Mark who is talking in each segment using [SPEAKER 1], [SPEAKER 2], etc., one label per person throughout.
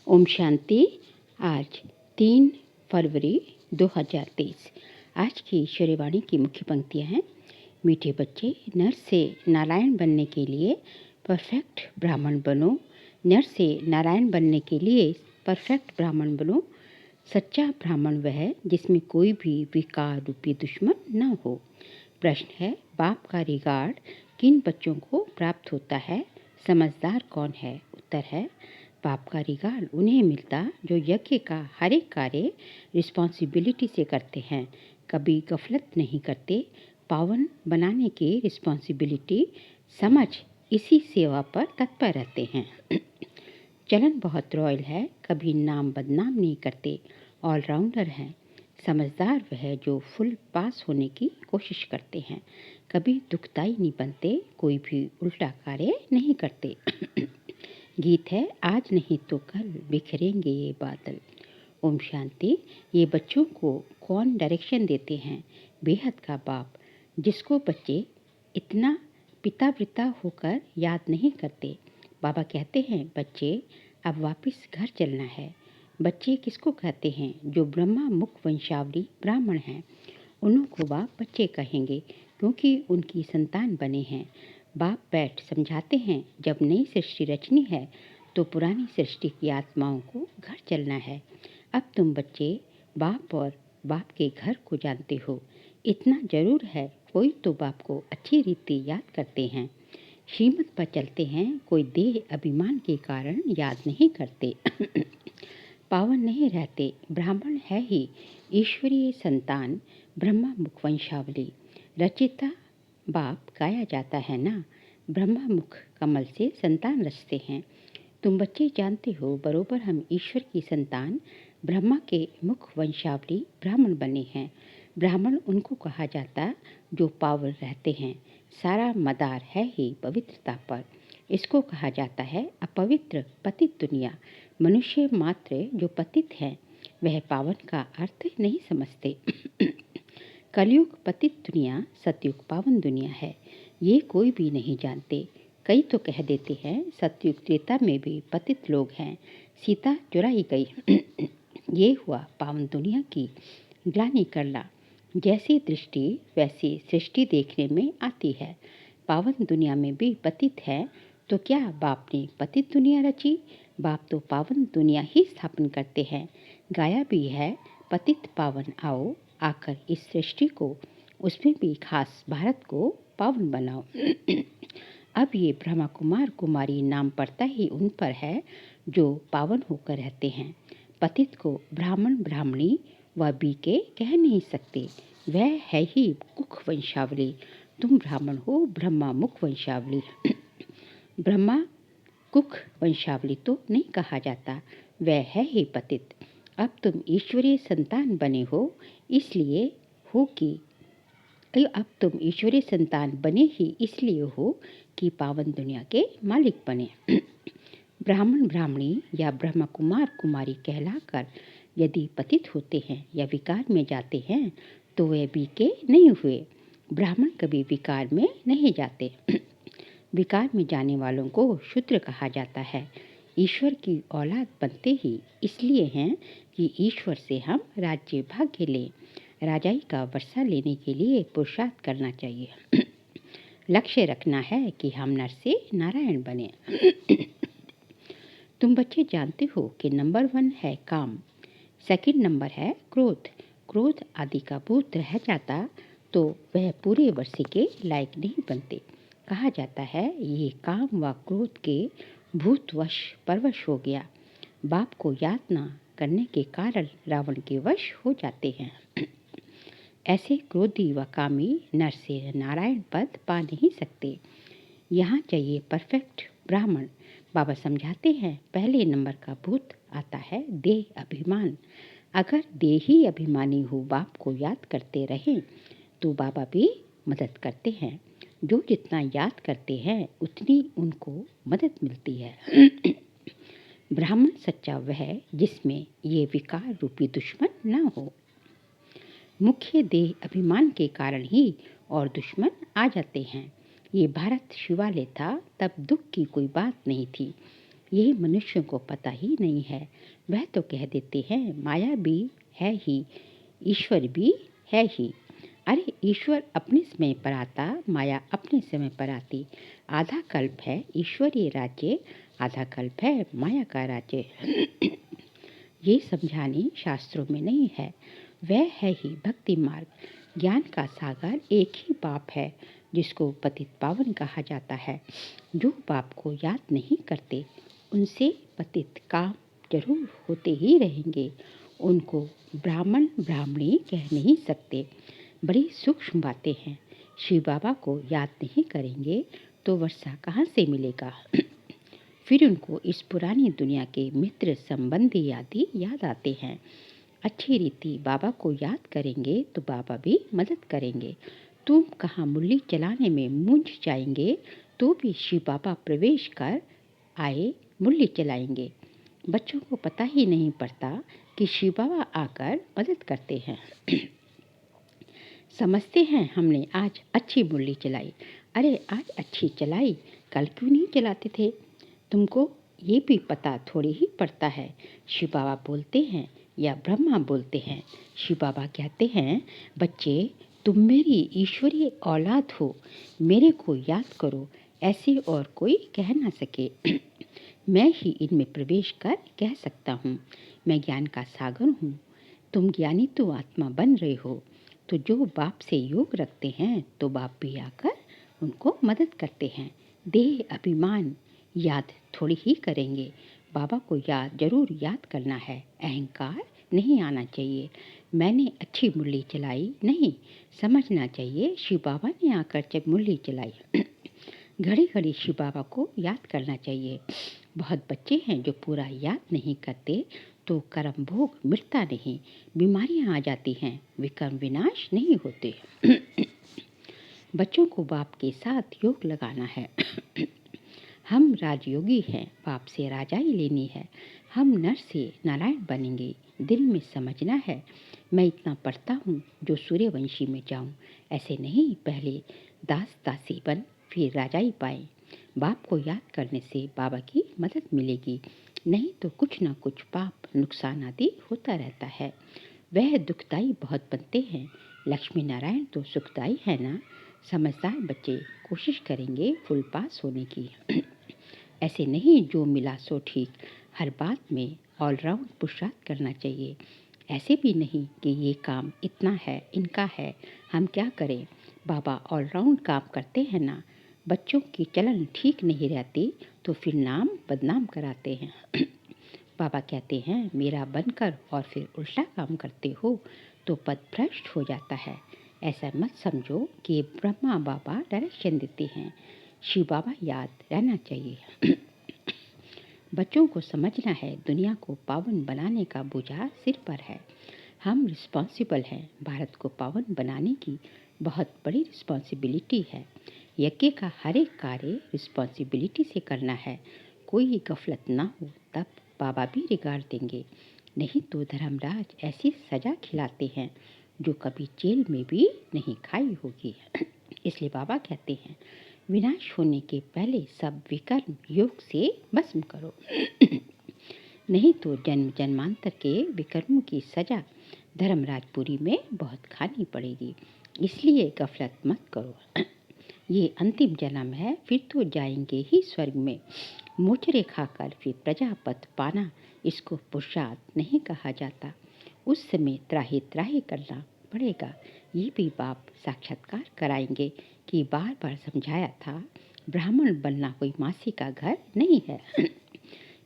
[SPEAKER 1] ओम शांति। आज 3 फरवरी 2023। आज की ईश्वरीय वाणी की मुख्य पंक्तियाँ हैं। मीठे बच्चे, नर से नारायण बनने के लिए परफेक्ट ब्राह्मण बनो। नर से नारायण बनने के लिए परफेक्ट ब्राह्मण बनो। सच्चा ब्राह्मण वह है जिसमें कोई भी विकार रूपी दुश्मन न हो। प्रश्न है, बाप का रिगार्ड किन बच्चों को प्राप्त होता है? समझदार कौन है? उत्तर है, बाप का रिगार्ड उन्हें मिलता जो यज्ञ का हर एक कार्य रिस्पॉन्सिबिलिटी से करते हैं, कभी गफलत नहीं करते। पावन बनाने की रिस्पॉन्सिबिलिटी समझ इसी सेवा पर तत्पर रहते हैं। चलन बहुत रॉयल है, कभी नाम बदनाम नहीं करते, ऑलराउंडर हैं। समझदार वह है जो फुल पास होने की कोशिश करते हैं, कभी दुखदाई नहीं बनते, कोई भी उल्टा कार्य नहीं करते। गीत है, आज नहीं तो कल बिखरेंगे ये बादल। ओम शांति। ये बच्चों को कौन डायरेक्शन देते हैं? बेहद का बाप, जिसको बच्चे इतना पितावृता होकर याद नहीं करते। बाबा कहते हैं, बच्चे अब वापस घर चलना है। बच्चे किसको कहते हैं? जो ब्रह्मा मुख वंशावली ब्राह्मण हैं, उनको बाप बच्चे कहेंगे क्योंकि उनकी संतान बने हैं। बाप बैठ समझाते हैं, जब नई सृष्टि रचनी है तो पुरानी सृष्टि की आत्माओं को घर चलना है। अब तुम बच्चे बाप और बाप के घर को जानते हो, इतना जरूर है। कोई तो बाप को अच्छी रीति याद करते हैं, श्रीमत पर चलते हैं, कोई देह अभिमान के कारण याद नहीं करते। पावन नहीं रहते। ब्राह्मण है ही ईश्वरीय संतान, ब्रह्मा मुख वंशावली रचिता बाप गाया जाता है ना। ब्रह्मा मुख कमल से संतान रचते हैं। तुम बच्चे जानते हो बरोबर हम ईश्वर की संतान ब्रह्मा के मुख वंशावली ब्राह्मण बने हैं। ब्राह्मण उनको कहा जाता जो पावन रहते हैं। सारा मदार है ही पवित्रता पर। इसको कहा जाता है अपवित्र पतित दुनिया। मनुष्य मात्र जो पतित हैं वह पावन का अर्थ नहीं समझते। कलयुग पतित दुनिया, सतयुग पावन दुनिया है, ये कोई भी नहीं जानते। कई तो कह देते हैं सतयुग त्रेता में भी पतित लोग हैं, सीता चुराई गई। ये हुआ पावन दुनिया की ग्लानि करना। जैसी दृष्टि वैसी सृष्टि देखने में आती है। पावन दुनिया में भी पतित है, तो क्या बाप ने पतित दुनिया रची? बाप तो पावन दुनिया ही स्थापन करते हैं। गाया भी है, पतित पावन आओ, आकर इस सृष्टि को, उसमें भी खास भारत को पावन बनाओ। अब ये ब्रह्मा कुमार कुमारी नाम पड़ता ही उन पर है जो पावन होकर रहते हैं। पतित को ब्राह्मण ब्राह्मणी व बीके कह नहीं सकते, वह है ही कुख वंशावली। तुम ब्राह्मण हो, ब्रह्मा मुख वंशावली। ब्रह्मा कुख वंशावली तो नहीं कहा जाता, वह है ही पतित। अब तुम ईश्वरीय संतान बने हो, इसलिए हो कि अब तुम ईश्वरीय संतान बने ही इसलिए हो कि पावन दुनिया के मालिक बने। ब्राह्मण ब्राह्मणी या ब्रह्मा कुमार कुमारी कहलाकर यदि पतित होते हैं या विकार में जाते हैं तो वे बीके नहीं हुए। ब्राह्मण कभी विकार में नहीं जाते। विकार में जाने वालों को शूद्र कहा जाता है। ईश्वर की औलाद बनते ही इसलिए हैं कि ईश्वर से हम राज्य भाग्य लें। राजाई का वर्षा लेने के लिए पुरुषार्थ करना चाहिए। लक्ष्य रखना है कि हम नर से नारायण बने। तुम बच्चे जानते हो कि नंबर 1 है काम, सेकंड नंबर है क्रोध। क्रोध आदि का भूत रह जाता तो वह पूरे वर्षे के लायक नहीं बनते। कहा जाता है ये काम व क्रोध के भूतवश परवश हो गया। बाप को याद न करने के कारण रावण के वश हो जाते हैं। ऐसे क्रोधी व कामी नर से नारायण पद पा नहीं सकते। यहाँ चाहिए परफेक्ट ब्राह्मण। बाबा समझाते हैं, पहले नंबर का भूत आता है देह अभिमान। अगर देही अभिमानी हो बाप को याद करते रहें तो बाबा भी मदद करते हैं। जो जितना याद करते हैं उतनी उनको मदद मिलती है। ब्राह्मण सच्चा वह है जिसमें ये विकार रूपी दुश्मन न हो। मुख्य देह अभिमान के कारण ही और दुश्मन आ जाते हैं। ये भारत शिवालय था, तब दुख की कोई बात नहीं थी। ये मनुष्यों को पता ही नहीं है। वह तो कह देते हैं माया भी है ही, ईश्वर भी है ही। अरे ईश्वर अपने समय पर आता, माया अपने समय पर आती। आधा कल्प है ईश्वरीय राज्य, आधा कल्प है माया का राज्य। ये समझाने शास्त्रों में नहीं है। वह है ही भक्ति मार्ग। ज्ञान का सागर एक ही बाप है जिसको पतित पावन कहा जाता है। जो बाप को याद नहीं करते उनसे पतित काम जरूर होते ही रहेंगे। उनको ब्राह्मण ब्राह्मणी कह नहीं सकते। बड़ी सूक्ष्म बातें हैं। शिव बाबा को याद नहीं करेंगे तो वर्षा कहाँ से मिलेगा। फिर उनको इस पुरानी दुनिया के मित्र संबंधी आदि याद आते हैं। अच्छी रीति बाबा को याद करेंगे तो बाबा भी मदद करेंगे। तुम कहाँ मुरली चलाने में मूंझ जाएंगे तो भी शिव बाबा प्रवेश कर आए मुरली चलाएंगे। बच्चों को पता ही नहीं पड़ता कि शिव बाबा आकर मदद करते हैं। समझते हैं हमने आज अच्छी मुरली चलाई। अरे आज अच्छी चलाई, कल क्यों नहीं चलाते थे। तुमको ये भी पता थोड़ी ही पड़ता है। शिव बाबा बोलते हैं या ब्रह्मा बोलते हैं। शिव बाबा कहते हैं बच्चे तुम मेरी ईश्वरीय औलाद हो, मेरे को याद करो, ऐसे और कोई कह ना सके। मैं ही इनमें प्रवेश कर कह सकता हूँ। मैं ज्ञान का सागर हूँ। तुम ज्ञानी तो आत्मा बन रहे हो, तो जो बाप से योग रखते हैं तो बाप भी आकर उनको मदद करते हैं। देह अभिमान याद थोड़ी ही करेंगे। बाबा को जरूर याद करना है। अहंकार नहीं आना चाहिए। मैंने अच्छी मुरली चलाई नहीं, समझना चाहिए शिव बाबा ने आकर जब मुरली चलाई। घड़ी घड़ी शिव बाबा को याद करना चाहिए। बहुत बच्चे हैं जो पूरा याद नहीं करते तो कर्म भोग मिटता नहीं, बीमारियां आ जाती हैं, विकर्म विनाश नहीं होते। बच्चों को बाप के साथ योग लगाना है। हम राजयोगी हैं, बाप से राजाई लेनी है। हम नर से नारायण बनेंगे। दिल में समझना है मैं इतना पढ़ता हूँ जो सूर्यवंशी में जाऊँ। ऐसे नहीं, पहले दास दासी बन फिर राजाई पाए। बाप को याद करने से बाबा की मदद मिलेगी, नहीं तो कुछ ना कुछ पाप नुकसान आदि होता रहता है। वह दुखदाई बहुत बनते हैं। लक्ष्मी नारायण तो सुखदाई है ना। समझदार बच्चे कोशिश करेंगे फुल पास होने की। ऐसे नहीं जो मिला सो ठीक, हर बात में ऑलराउंड पुरुषार्थ करना चाहिए। ऐसे भी नहीं कि ये काम इतना है, इनका है, हम क्या करें। बाबा ऑलराउंड काम करते हैं ना। बच्चों की चलन ठीक नहीं रहती तो फिर नाम बदनाम कराते हैं। बाबा कहते हैं मेरा बनकर और फिर उल्टा काम करते हो तो पद भ्रष्ट हो जाता है। ऐसा मत समझो कि ब्रह्मा बाबा डायरेक्शन देते हैं। शिव बाबा याद रहना चाहिए। बच्चों को समझना है दुनिया को पावन बनाने का बोझा सिर पर है। हम रिस्पॉन्सिबल हैं। भारत को पावन बनाने की बहुत बड़ी रिस्पॉन्सिबिलिटी है। यज्ञ का हर एक कार्य रिस्पॉन्सिबिलिटी से करना है। कोई गफलत ना हो, तब बाबा भी रिगार्ड देंगे। नहीं तो धर्मराज ऐसी सजा खिलाते हैं जो कभी जेल में भी नहीं खाई होगी। इसलिए बाबा कहते हैं विनाश होने के पहले सब विकर्म योग से भस्म करो। नहीं तो जन्म जन्मांतर के विकर्मों की सजा धर्मराजपुरी में बहुत खानी पड़ेगी। इसलिए गफलत मत करो। ये अंतिम जन्म है, फिर तो जाएंगे ही स्वर्ग में। मोचरे खाकर फिर प्रजापत पाना, इसको पुरुषार्थ नहीं कहा जाता। उस समय त्राही त्राही करना पड़ेगा। ये भी बाप साक्षात्कार कराएंगे कि बार बार समझाया था ब्राह्मण बनना कोई मासी का घर नहीं है।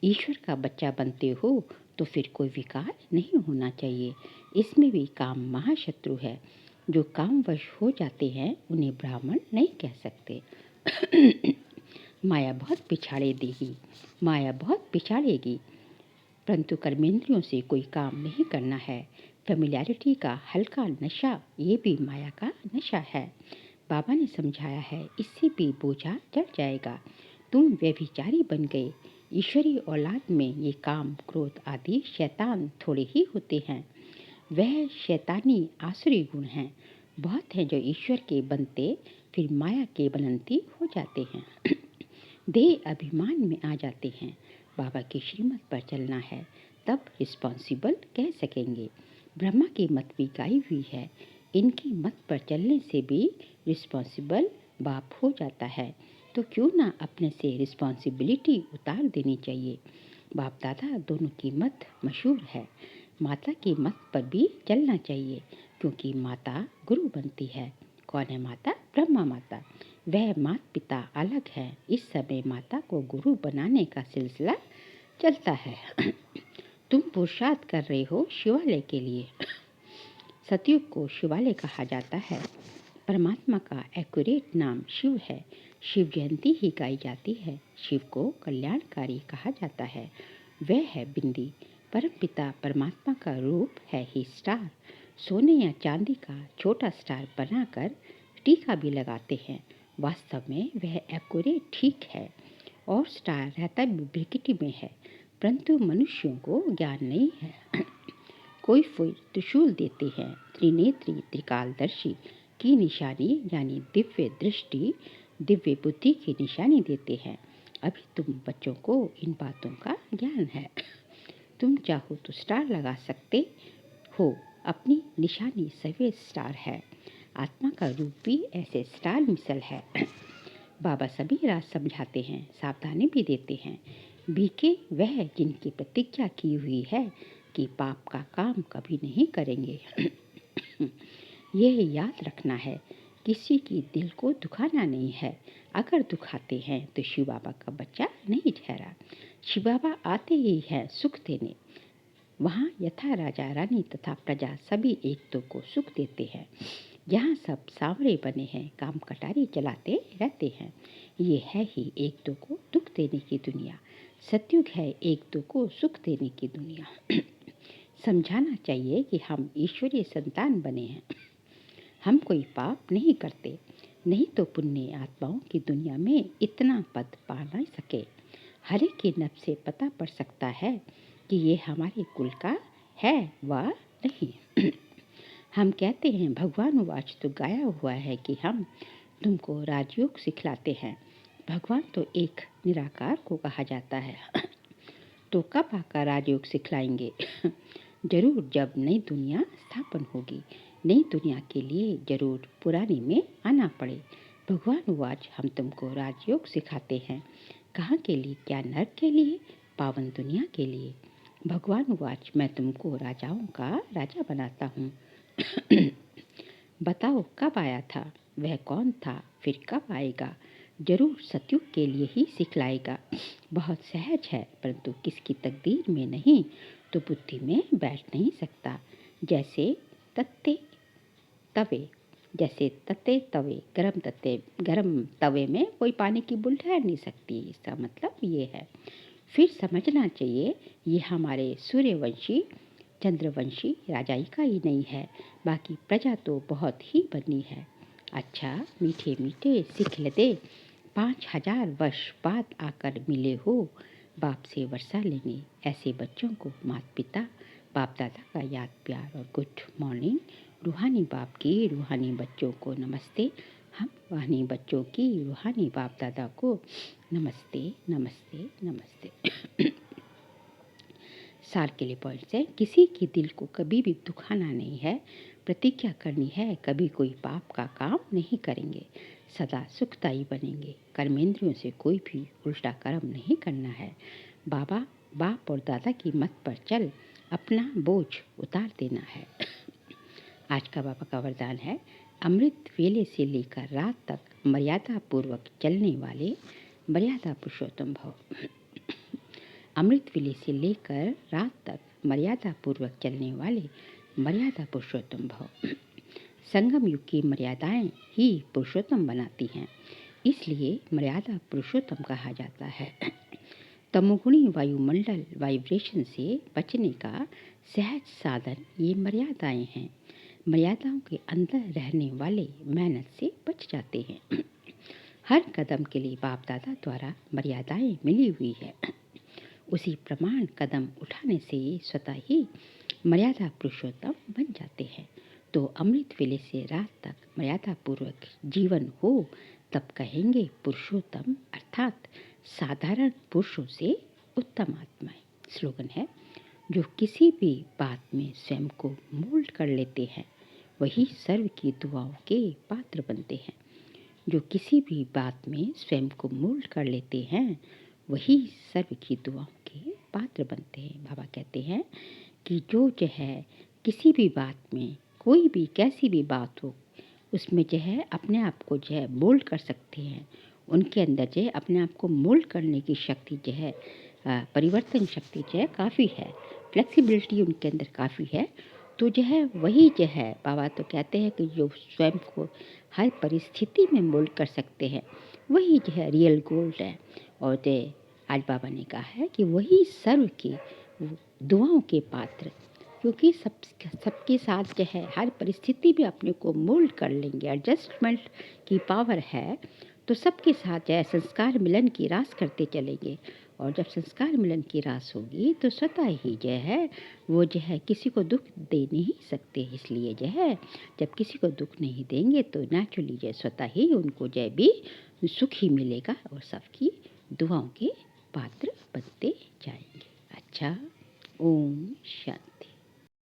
[SPEAKER 1] ईश्वर का बच्चा बनते हो तो फिर कोई विकार नहीं होना चाहिए। इसमें भी काम महाशत्रु है। जो कामवश हो जाते हैं उन्हें ब्राह्मण नहीं कह सकते। माया बहुत पिछाड़े देगी, माया बहुत पिछाड़ेगी, परंतु कर्मेंद्रियों से कोई काम नहीं करना है। फेमिलियरिटी का हल्का नशा ये भी माया का नशा है। बाबा ने समझाया है इससे भी बोझा चढ़ जाएगा। तुम व्यभिचारी बन गए। ईश्वरी औलाद में ये काम क्रोध आदि शैतान थोड़े ही होते हैं। वह शैतानी आसुरी गुण हैं। बहुत हैं जो ईश्वर के बनते फिर माया के बनंती हो जाते हैं। देह अभिमान में आ जाते हैं। बाबा की श्रीमत पर चलना है, तब रिस्पॉन्सिबल कह सकेंगे। ब्रह्मा की मत भी गाई हुई है, इनकी मत पर चलने से भी रिस्पॉन्सिबल बाप हो जाता है, तो क्यों ना अपने से रिस्पॉन्सिबिलिटी उतार देनी चाहिए। बाप दादा दोनों की मत मशहूर है। माता की मत पर भी चलना चाहिए, क्योंकि माता गुरु बनती है। कौन है माता? ब्रह्मा माता। वह माता पिता अलग है। इस समय माता को गुरु बनाने का सिलसिला चलता है। तुम पुरुषार्थ कर रहे हो शिवालय के लिए। सतयुग को शिवालय कहा जाता है। परमात्मा का एक्यूरेट नाम शिव है। शिव जयंती ही गाई जाती है। शिव को कल्याणकारी कहा जाता है। वह है बिंदी। परमपिता परमात्मा का रूप है ही स्टार। सोने या चांदी का छोटा स्टार बनाकर टीका भी लगाते हैं। वास्तव में वह एक्यूरेट ठीक है और स्टार रहता भी ब्रिकेटी में है, परंतु मनुष्यों को ज्ञान नहीं है। कोई त्रिशूल देते हैं। त्रिनेत्री त्रिकालदर्शी की निशानी यानी दिव्य दृष्टि, दिव्य बुद्धि की निशानी देते हैं। अभी तुम बच्चों को इन बातों का ज्ञान है। तुम चाहो तो स्टार लगा सकते हो। अपनी निशानी सफेद स्टार है। आत्मा का रूप भी ऐसे स्टार मिसल है। बाबा सभी राज समझाते हैं, सावधानी भी देते हैं। बीके वह जिनकी प्रतिज्ञा की हुई है कि पाप का काम कभी नहीं करेंगे। यह याद रखना है, किसी की दिल को दुखाना नहीं है। अगर दुखाते हैं तो शिव बाबा का बच्चा नहीं ठहरा। शिव बाबा आते ही है सुख देने। वहाँ यथा राजा रानी तथा प्रजा सभी एक दो को सुख देते हैं। यहाँ सब सांवरे बने हैं, काम कटारी चलाते रहते हैं। ये है ही एक दो को दुख देने की दुनिया। सतयुग है एक दो को सुख देने की दुनिया। समझाना चाहिए कि हम ईश्वरीय संतान बने हैं। हम कोई पाप नहीं करते, नहीं तो पुण्य आत्माओं की दुनिया में इतना पद पा नहीं सके। हर एक के नफ से पता पड़ सकता है कि ये हमारे कुल का है व नहीं। हम कहते हैं भगवान वाच तो गाया हुआ है कि हम तुमको राजयोग सिखलाते हैं। भगवान तो एक निराकार को कहा जाता है। तो कब आकर राजयोग सिखलाएंगे? जरूर जब नई दुनिया स्थापन होगी। नई दुनिया के लिए जरूर पुरानी में आना पड़े। भगवान वाच हम तुमको राजयोग सिखाते हैं। कहाँ के लिए? क्या नर्क के लिए? पावन दुनिया के लिए। भगवान वाच मैं तुमको राजाओं का राजा बनाता हूँ। बताओ कब आया था? वह कौन था? फिर कब आएगा? जरूर सतयुग के लिए ही सिखलाएगा। बहुत सहज है, परंतु किसकी तकदीर में नहीं तो बुद्धि में बैठ नहीं सकता। जैसे तत्ते तवे गरम तवे में कोई पानी की बूंद ठहर नहीं सकती। इसका मतलब ये है। फिर समझना चाहिए ये हमारे सूर्यवंशी चंद्रवंशी राजाई का ही नहीं है, बाकी प्रजा तो बहुत ही बनी है। अच्छा मीठे मीठे सीख लेते, 5000 वर्ष बाद आकर मिले हो बाप से वर्षा लेने। ऐसे बच्चों को माता पिता बाप दादा का याद प्यार और गुड मॉर्निंग। रूहानी बाप की रूहानी बच्चों को नमस्ते। हम रूहानी बच्चों की रूहानी बाप दादा को नमस्ते नमस्ते नमस्ते। सार के लिए पॉइंट्स है। किसी के दिल को कभी भी दुखाना नहीं है। प्रतिज्ञा करनी है, कभी कोई पाप का काम नहीं करेंगे, सदा सुखदायी बनेंगे। कर्मेंद्रियों से कोई भी उल्टा कर्म नहीं करना है। बाबा बाप और दादा की मत पर चल अपना बोझ उतार देना है। आज का बाबा का वरदान है, अमृत वेले से लेकर रात तक मर्यादा पूर्वक चलने वाले मर्यादा पुरुषोत्तम भव। अमृत वेले से लेकर रात तक मर्यादा पूर्वक चलने वाले मर्यादा पुरुषोत्तम भव। संगम युग की मर्यादाएं ही पुरुषोत्तम बनाती हैं, इसलिए मर्यादा पुरुषोत्तम कहा जाता है। तमोगुणी वायुमंडल वाइब्रेशन से बचने का सहज साधन ये मर्यादाएं हैं। मर्यादाओं के अंदर रहने वाले मेहनत से बच जाते हैं। हर कदम के लिए बाप दादा द्वारा मर्यादाएं मिली हुई है। उसी प्रमाण कदम उठाने से स्वतः ही मर्यादा पुरुषोत्तम बन जाते हैं। तो अमृत वेले से रात तक मर्यादा पूर्वक जीवन हो, तब कहेंगे पुरुषोत्तम, अर्थात साधारण पुरुषों से उत्तम आत्माएं। स्लोगन है, जो किसी भी बात में स्वयं को मोल्ड कर लेते हैं वही सर्व की दुआओं के पात्र बनते हैं। जो किसी भी बात में स्वयं को मोल्ड कर लेते हैं वही सर्व की दुआओं के पात्र बनते हैं। बाबा कहते हैं कि जो है किसी भी बात में, कोई भी कैसी भी बात हो, उसमें है अपने आप को मोल्ड कर सकते हैं। उनके अंदर अपने आप को मोल्ड करने की शक्ति है, परिवर्तन शक्ति काफ़ी है, फ्लेक्सिबिलिटी उनके अंदर काफ़ी है। तो वही बाबा तो कहते हैं कि जो स्वयं को हर परिस्थिति में मोल्ड कर सकते हैं वही रियल गोल्ड है। और आज बाबा ने कहा है कि वही सर्व की दुआओं के पात्र, क्योंकि सबके साथ हर परिस्थिति में अपने को मोल्ड कर लेंगे, एडजस्टमेंट की पावर है, तो सबके साथ संस्कार मिलन की रास करते चलेंगे। और जब संस्कार मिलन की रास होगी तो स्वतः ही वो किसी को दुख दे नहीं सकते। इसलिए जब किसी को दुख नहीं देंगे तो नेचुरली स्वतः ही उनको भी सुख ही मिलेगा और सबकी दुआओं के पात्र बनते जाएंगे। अच्छा, ओम